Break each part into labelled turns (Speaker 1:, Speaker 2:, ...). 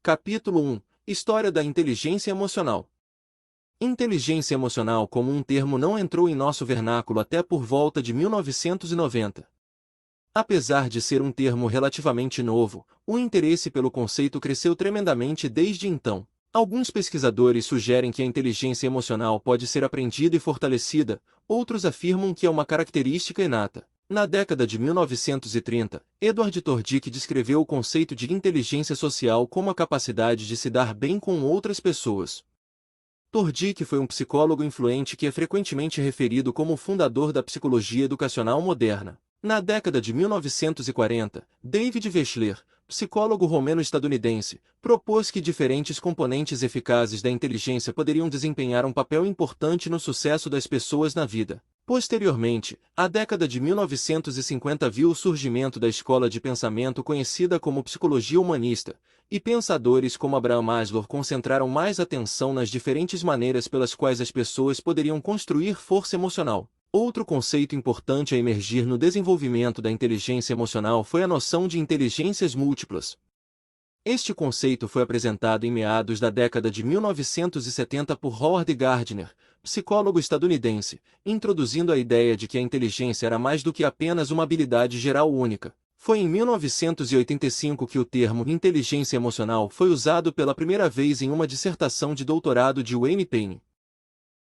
Speaker 1: Capítulo 1. História da inteligência emocional. Inteligência emocional como um termo não entrou em nosso vernáculo até por volta de 1990. Apesar de ser um termo relativamente novo, o interesse pelo conceito cresceu tremendamente desde então. Alguns pesquisadores sugerem que a inteligência emocional pode ser aprendida e fortalecida, outros afirmam que é uma característica inata. Na década de 1930, Edward Tordick descreveu o conceito de inteligência social como a capacidade de se dar bem com outras pessoas. Tordick foi um psicólogo influente que é frequentemente referido como o fundador da psicologia educacional moderna. Na década de 1940, David Wechsler, psicólogo romeno-estadunidense, propôs que diferentes componentes eficazes da inteligência poderiam desempenhar um papel importante no sucesso das pessoas na vida. Posteriormente, a década de 1950 viu o surgimento da escola de pensamento conhecida como psicologia humanista, e pensadores como Abraham Maslow concentraram mais atenção nas diferentes maneiras pelas quais as pessoas poderiam construir força emocional. Outro conceito importante a emergir no desenvolvimento da inteligência emocional foi a noção de inteligências múltiplas. Este conceito foi apresentado em meados da década de 1970 por Howard Gardner, psicólogo estadunidense, introduzindo a ideia de que a inteligência era mais do que apenas uma habilidade geral única. Foi em 1985 que o termo inteligência emocional foi usado pela primeira vez em uma dissertação de doutorado de Wayne Payne.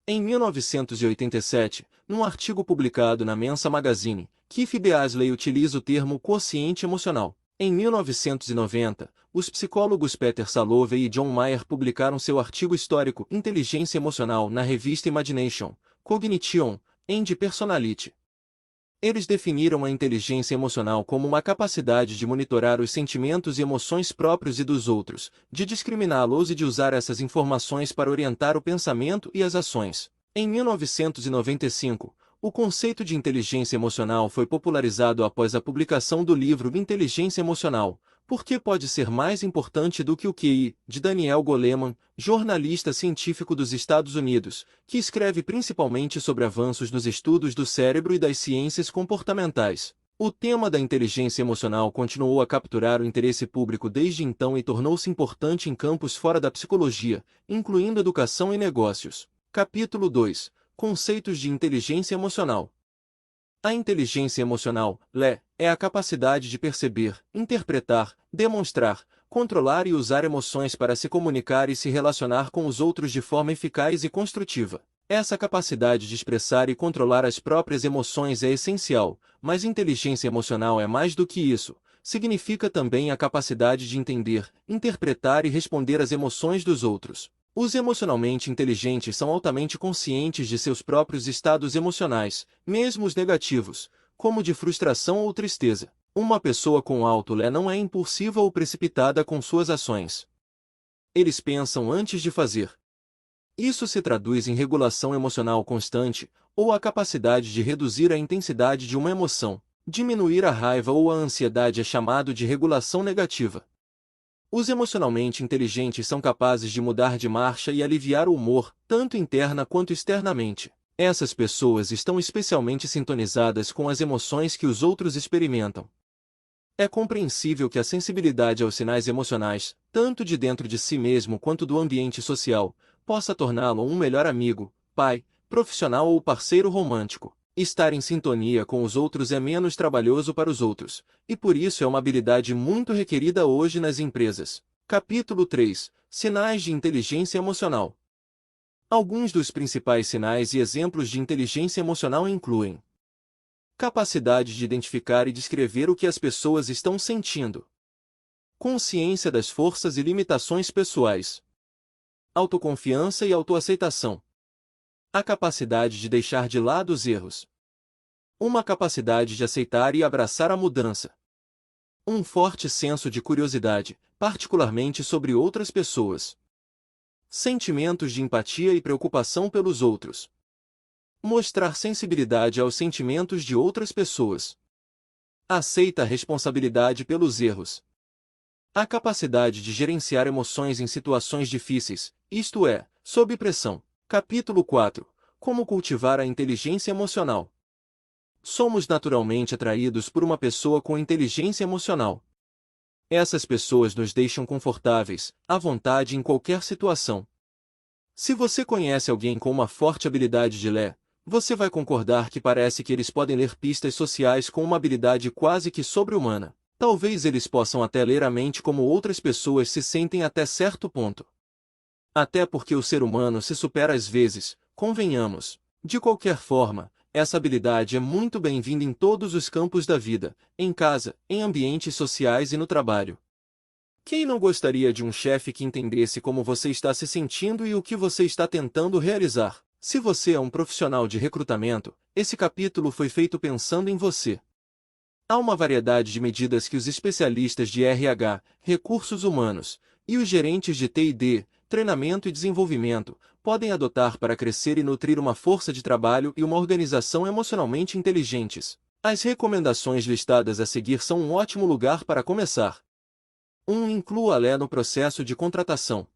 Speaker 1: Em 1987, num artigo publicado na Mensa Magazine, Keith Beasley utiliza o termo quociente emocional. Em 1990, os psicólogos Peter Salovey e John Mayer publicaram seu artigo histórico Inteligência Emocional na revista Imagination, Cognition, and Personality. Eles definiram a inteligência emocional como uma capacidade de monitorar os sentimentos e emoções próprios e dos outros, de discriminá-los e de usar essas informações para orientar o pensamento e as ações. Em 1995, o conceito de inteligência emocional foi popularizado após a publicação do livro Inteligência Emocional, Por que pode ser mais importante do que o QI, de Daniel Goleman, jornalista científico dos Estados Unidos, que escreve principalmente sobre avanços nos estudos do cérebro e das ciências comportamentais. O tema da inteligência emocional continuou a capturar o interesse público desde então e tornou-se importante em campos fora da psicologia, incluindo educação e negócios. Capítulo 2. Conceitos de inteligência emocional. A inteligência emocional, LE, é a capacidade de perceber, interpretar, demonstrar, controlar e usar emoções para se comunicar e se relacionar com os outros de forma eficaz e construtiva. Essa capacidade de expressar e controlar as próprias emoções é essencial, mas inteligência emocional é mais do que isso. Significa também a capacidade de entender, interpretar e responder às emoções dos outros. Os emocionalmente inteligentes são altamente conscientes de seus próprios estados emocionais, mesmo os negativos, como de frustração ou tristeza. Uma pessoa com alto LE não é impulsiva ou precipitada com suas ações. Eles pensam antes de fazer. Isso se traduz em regulação emocional constante, ou a capacidade de reduzir a intensidade de uma emoção. Diminuir a raiva ou a ansiedade é chamado de regulação negativa. Os emocionalmente inteligentes são capazes de mudar de marcha e aliviar o humor, tanto interna quanto externamente. Essas pessoas estão especialmente sintonizadas com as emoções que os outros experimentam. É compreensível que a sensibilidade aos sinais emocionais, tanto de dentro de si mesmo quanto do ambiente social, possa torná-lo um melhor amigo, pai, profissional ou parceiro romântico. Estar em sintonia com os outros é menos trabalhoso para os outros, e por isso é uma habilidade muito requerida hoje nas empresas. Capítulo 3. Sinais de inteligência emocional. Alguns dos principais sinais e exemplos de inteligência emocional incluem: capacidade de identificar e descrever o que as pessoas estão sentindo, consciência das forças e limitações pessoais, autoconfiança e autoaceitação, a capacidade de deixar de lado os erros, uma capacidade de aceitar e abraçar a mudança, um forte senso de curiosidade, particularmente sobre outras pessoas, sentimentos de empatia e preocupação pelos outros, mostrar sensibilidade aos sentimentos de outras pessoas, aceita a responsabilidade pelos erros, a capacidade de gerenciar emoções em situações difíceis, isto é, sob pressão. Capítulo 4. Como cultivar a inteligência emocional. Somos naturalmente atraídos por uma pessoa com inteligência emocional. Essas pessoas nos deixam confortáveis, à vontade em qualquer situação. Se você conhece alguém com uma forte habilidade de Lé, você vai concordar que parece que eles podem ler pistas sociais com uma habilidade quase que sobre-humana. Talvez eles possam até ler a mente como outras pessoas se sentem até certo ponto. Até porque o ser humano se supera às vezes, convenhamos. De qualquer forma, essa habilidade é muito bem-vinda em todos os campos da vida, em casa, em ambientes sociais e no trabalho. Quem não gostaria de um chefe que entendesse como você está se sentindo e o que você está tentando realizar? Se você é um profissional de recrutamento, esse capítulo foi feito pensando em você. Há uma variedade de medidas que os especialistas de RH, recursos humanos, e os gerentes de T&D, treinamento e desenvolvimento, podem adotar para crescer e nutrir uma força de trabalho e uma organização emocionalmente inteligentes. As recomendações listadas a seguir são um ótimo lugar para começar. 1. Inclua Lé no processo de contratação.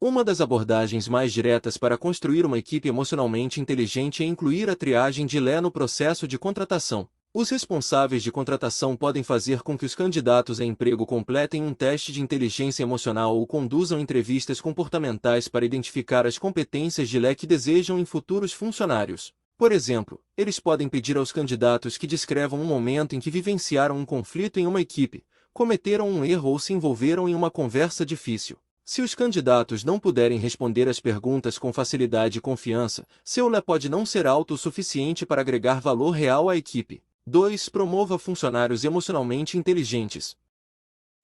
Speaker 1: Uma das abordagens mais diretas para construir uma equipe emocionalmente inteligente é incluir a triagem de Lé no processo de contratação. Os responsáveis de contratação podem fazer com que os candidatos a emprego completem um teste de inteligência emocional ou conduzam entrevistas comportamentais para identificar as competências de Lé que desejam em futuros funcionários. Por exemplo, eles podem pedir aos candidatos que descrevam um momento em que vivenciaram um conflito em uma equipe, cometeram um erro ou se envolveram em uma conversa difícil. Se os candidatos não puderem responder às perguntas com facilidade e confiança, seu Lé pode não ser alto o suficiente para agregar valor real à equipe. 2. Promova funcionários emocionalmente inteligentes.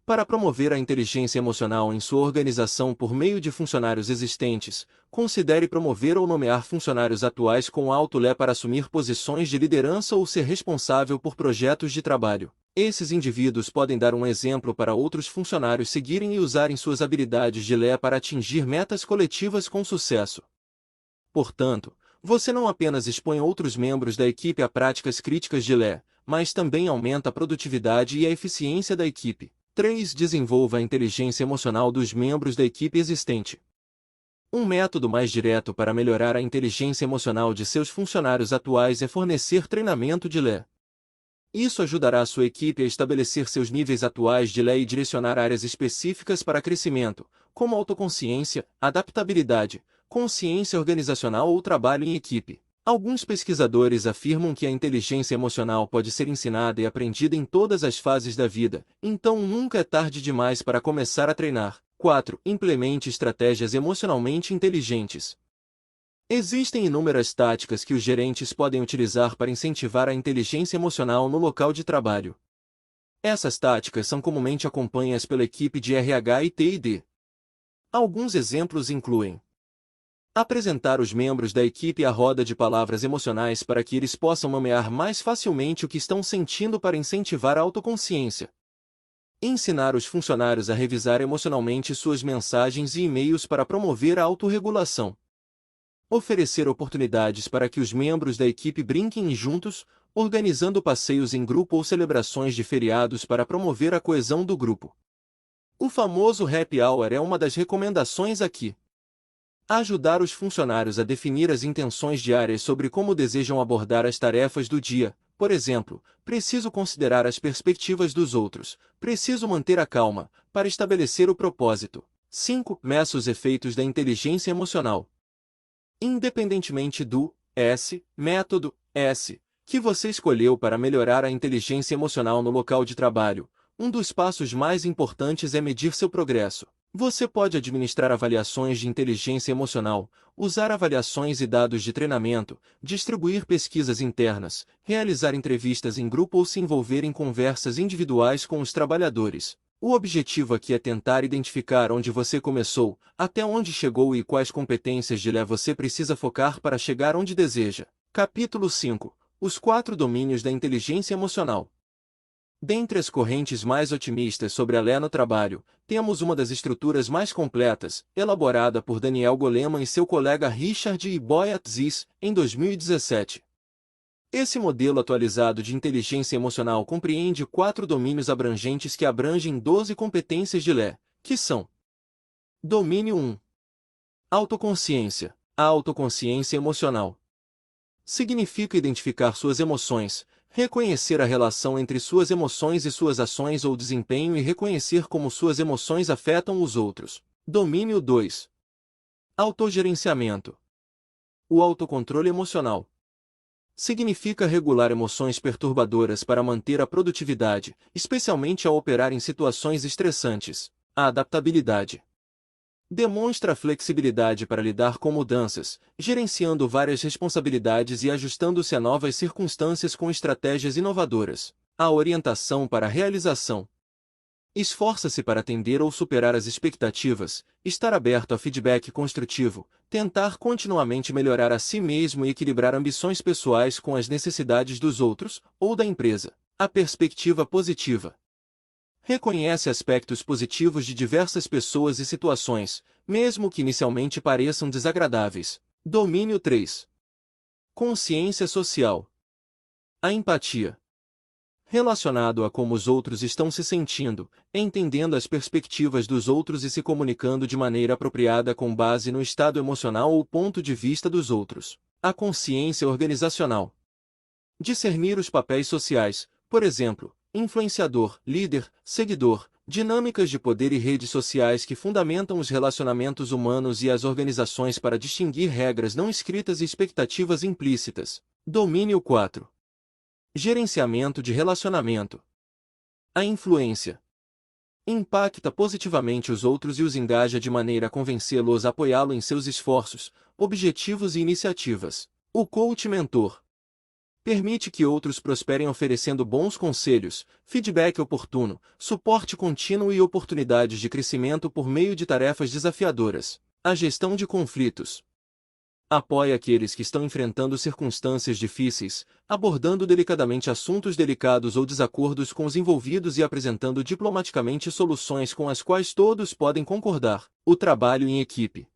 Speaker 1: Para promover a inteligência emocional em sua organização por meio de funcionários existentes, considere promover ou nomear funcionários atuais com alto Lé para assumir posições de liderança ou ser responsável por projetos de trabalho. Esses indivíduos podem dar um exemplo para outros funcionários seguirem e usarem suas habilidades de Lé para atingir metas coletivas com sucesso. Portanto, você não apenas expõe outros membros da equipe a práticas críticas de Lé, mas também aumenta a produtividade e a eficiência da equipe. 3. Desenvolva a inteligência emocional dos membros da equipe existente. Um método mais direto para melhorar a inteligência emocional de seus funcionários atuais é fornecer treinamento de Lé. Isso ajudará a sua equipe a estabelecer seus níveis atuais de Lé e direcionar áreas específicas para crescimento, como autoconsciência, adaptabilidade, consciência organizacional ou trabalho em equipe. Alguns pesquisadores afirmam que a inteligência emocional pode ser ensinada e aprendida em todas as fases da vida, então nunca é tarde demais para começar a treinar. 4. Implemente estratégias emocionalmente inteligentes. Existem inúmeras táticas que os gerentes podem utilizar para incentivar a inteligência emocional no local de trabalho. Essas táticas são comumente acompanhadas pela equipe de RH e T&D. Alguns exemplos incluem: apresentar os membros da equipe à roda de palavras emocionais para que eles possam nomear mais facilmente o que estão sentindo para incentivar a autoconsciência. Ensinar os funcionários a revisar emocionalmente suas mensagens e e-mails para promover a autorregulação. Oferecer oportunidades para que os membros da equipe brinquem juntos, organizando passeios em grupo ou celebrações de feriados para promover a coesão do grupo. O famoso happy hour é uma das recomendações aqui. Ajudar os funcionários a definir as intenções diárias sobre como desejam abordar as tarefas do dia. Por exemplo, preciso considerar as perspectivas dos outros, preciso manter a calma, para estabelecer o propósito. 5. Meça os efeitos da inteligência emocional. Independentemente do método S que você escolheu para melhorar a inteligência emocional no local de trabalho, um dos passos mais importantes é medir seu progresso. Você pode administrar avaliações de inteligência emocional, usar avaliações e dados de treinamento, distribuir pesquisas internas, realizar entrevistas em grupo ou se envolver em conversas individuais com os trabalhadores. O objetivo aqui é tentar identificar onde você começou, até onde chegou e quais competências de Lé você precisa focar para chegar onde deseja. Capítulo 5. Os 4 domínios da inteligência emocional. Dentre as correntes mais otimistas sobre a Lé no trabalho, temos uma das estruturas mais completas, elaborada por Daniel Goleman e seu colega Richard E. Boyatzis, em 2017. Esse modelo atualizado de inteligência emocional compreende 4 domínios abrangentes que abrangem 12 competências de Lé, que são: Domínio 1. Autoconsciência. A autoconsciência emocional significa identificar suas emoções, Reconhecer a relação entre suas emoções e suas ações ou desempenho e reconhecer como suas emoções afetam os outros. Domínio 2. Autogerenciamento. O autocontrole emocional significa regular emoções perturbadoras para manter a produtividade, especialmente ao operar em situações estressantes. A adaptabilidade demonstra flexibilidade para lidar com mudanças, gerenciando várias responsabilidades e ajustando-se a novas circunstâncias com estratégias inovadoras. A orientação para a realização esforça-se para atender ou superar as expectativas, estar aberto a feedback construtivo, tentar continuamente melhorar a si mesmo e equilibrar ambições pessoais com as necessidades dos outros ou da empresa. A perspectiva positiva reconhece aspectos positivos de diversas pessoas e situações, mesmo que inicialmente pareçam desagradáveis. Domínio 3. Consciência social. A empatia relacionado a como os outros estão se sentindo, entendendo as perspectivas dos outros e se comunicando de maneira apropriada com base no estado emocional ou ponto de vista dos outros. A consciência organizacional discernir os papéis sociais, por exemplo, influenciador, líder, seguidor, dinâmicas de poder e redes sociais que fundamentam os relacionamentos humanos e as organizações para distinguir regras não escritas e expectativas implícitas. Domínio 4. Gerenciamento de relacionamento. A influência impacta positivamente os outros e os engaja de maneira a convencê-los a apoiá-lo em seus esforços, objetivos e iniciativas. O coach mentor permite que outros prosperem oferecendo bons conselhos, feedback oportuno, suporte contínuo e oportunidades de crescimento por meio de tarefas desafiadoras. A gestão de conflitos apoia aqueles que estão enfrentando circunstâncias difíceis, abordando delicadamente assuntos delicados ou desacordos com os envolvidos e apresentando diplomaticamente soluções com as quais todos podem concordar. O trabalho em equipe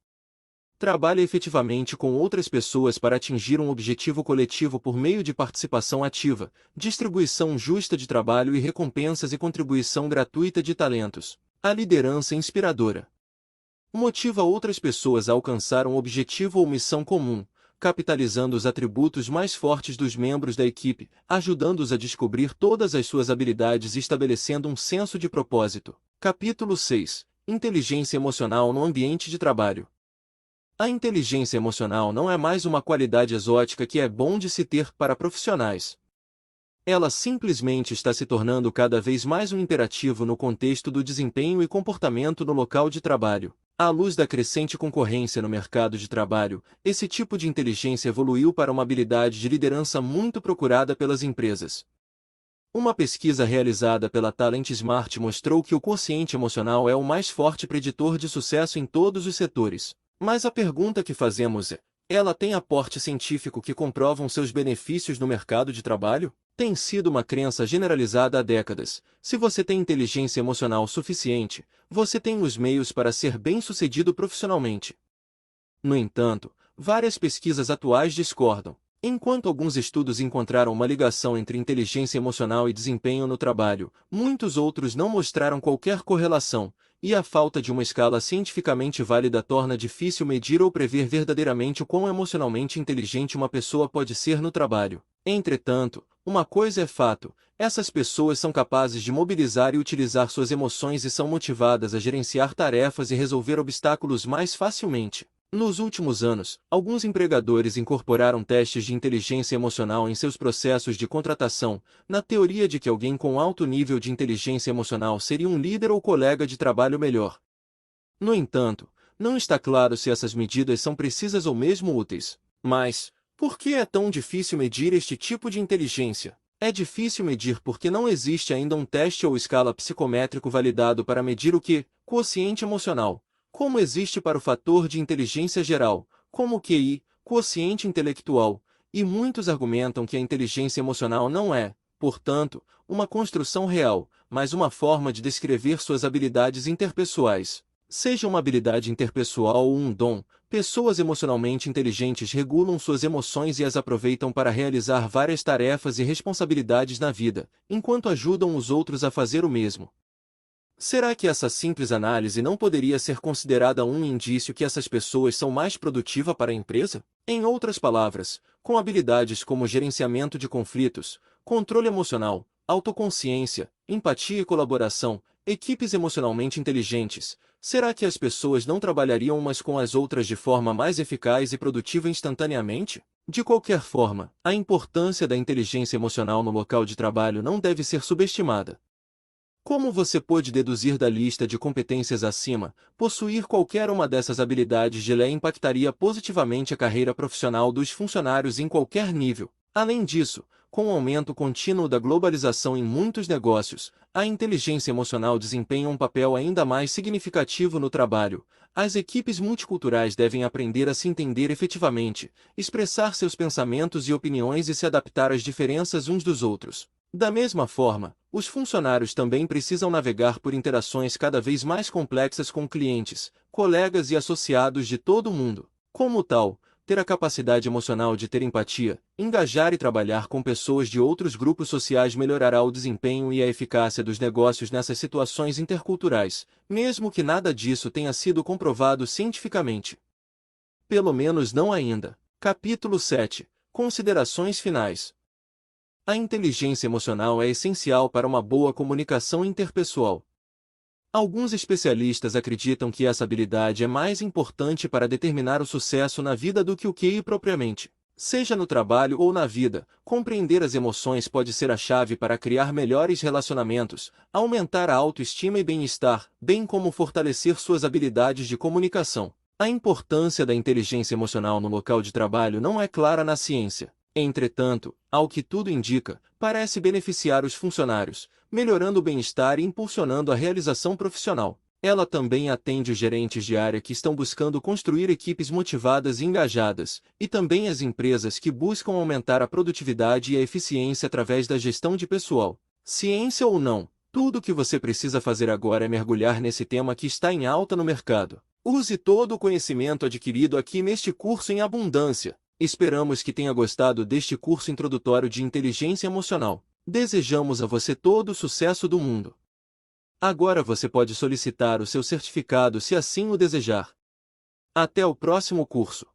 Speaker 1: trabalha efetivamente com outras pessoas para atingir um objetivo coletivo por meio de participação ativa, distribuição justa de trabalho e recompensas e contribuição gratuita de talentos. A liderança inspiradora motiva outras pessoas a alcançar um objetivo ou missão comum, capitalizando os atributos mais fortes dos membros da equipe, ajudando-os a descobrir todas as suas habilidades e estabelecendo um senso de propósito. Capítulo 6. Inteligência emocional no ambiente de trabalho. A inteligência emocional não é mais uma qualidade exótica que é bom de se ter para profissionais. Ela simplesmente está se tornando cada vez mais um imperativo no contexto do desempenho e comportamento no local de trabalho. À luz da crescente concorrência no mercado de trabalho, esse tipo de inteligência evoluiu para uma habilidade de liderança muito procurada pelas empresas. Uma pesquisa realizada pela Talent Smart mostrou que o quociente emocional é o mais forte preditor de sucesso em todos os setores. Mas a pergunta que fazemos é: ela tem aporte científico que comprovam seus benefícios no mercado de trabalho? Tem sido uma crença generalizada há décadas. Se você tem inteligência emocional suficiente, você tem os meios para ser bem-sucedido profissionalmente. No entanto, várias pesquisas atuais discordam. Enquanto alguns estudos encontraram uma ligação entre inteligência emocional e desempenho no trabalho, muitos outros não mostraram qualquer correlação, e a falta de uma escala cientificamente válida torna difícil medir ou prever verdadeiramente o quão emocionalmente inteligente uma pessoa pode ser no trabalho. Entretanto, uma coisa é fato: essas pessoas são capazes de mobilizar e utilizar suas emoções e são motivadas a gerenciar tarefas e resolver obstáculos mais facilmente. Nos últimos anos, alguns empregadores incorporaram testes de inteligência emocional em seus processos de contratação, na teoria de que alguém com alto nível de inteligência emocional seria um líder ou colega de trabalho melhor. No entanto, não está claro se essas medidas são precisas ou mesmo úteis. Mas, por que é tão difícil medir este tipo de inteligência? É difícil medir porque não existe ainda um teste ou escala psicométrico validado para medir o quociente emocional, como existe para o fator de inteligência geral, como o QI, quociente intelectual, e muitos argumentam que a inteligência emocional não é, portanto, uma construção real, mas uma forma de descrever suas habilidades interpessoais. Seja uma habilidade interpessoal ou um dom, pessoas emocionalmente inteligentes regulam suas emoções e as aproveitam para realizar várias tarefas e responsabilidades na vida, enquanto ajudam os outros a fazer o mesmo. Será que essa simples análise não poderia ser considerada um indício que essas pessoas são mais produtivas para a empresa? Em outras palavras, com habilidades como gerenciamento de conflitos, controle emocional, autoconsciência, empatia e colaboração, equipes emocionalmente inteligentes. Será que as pessoas não trabalhariam umas com as outras de forma mais eficaz e produtiva instantaneamente? De qualquer forma, a importância da inteligência emocional no local de trabalho não deve ser subestimada. Como você pôde deduzir da lista de competências acima, possuir qualquer uma dessas habilidades de lei impactaria positivamente a carreira profissional dos funcionários em qualquer nível. Além disso, com o aumento contínuo da globalização em muitos negócios, a inteligência emocional desempenha um papel ainda mais significativo no trabalho. As equipes multiculturais devem aprender a se entender efetivamente, expressar seus pensamentos e opiniões e se adaptar às diferenças uns dos outros. Da mesma forma, os funcionários também precisam navegar por interações cada vez mais complexas com clientes, colegas e associados de todo o mundo. Como tal, ter a capacidade emocional de ter empatia, engajar e trabalhar com pessoas de outros grupos sociais melhorará o desempenho e a eficácia dos negócios nessas situações interculturais, mesmo que nada disso tenha sido comprovado cientificamente. Pelo menos não ainda. Capítulo 7. Considerações finais. A inteligência emocional é essencial para uma boa comunicação interpessoal. Alguns especialistas acreditam que essa habilidade é mais importante para determinar o sucesso na vida do que o QI propriamente. Seja no trabalho ou na vida, compreender as emoções pode ser a chave para criar melhores relacionamentos, aumentar a autoestima e bem-estar, bem como fortalecer suas habilidades de comunicação. A importância da inteligência emocional no local de trabalho não é clara na ciência. Entretanto, ao que tudo indica, parece beneficiar os funcionários, melhorando o bem-estar e impulsionando a realização profissional. Ela também atende os gerentes de área que estão buscando construir equipes motivadas e engajadas, e também as empresas que buscam aumentar a produtividade e a eficiência através da gestão de pessoal. Ciência ou não, tudo o que você precisa fazer agora é mergulhar nesse tema que está em alta no mercado. Use todo o conhecimento adquirido aqui neste curso em abundância. Esperamos que tenha gostado deste curso introdutório de inteligência emocional. Desejamos a você todo o sucesso do mundo. Agora você pode solicitar o seu certificado se assim o desejar. Até o próximo curso.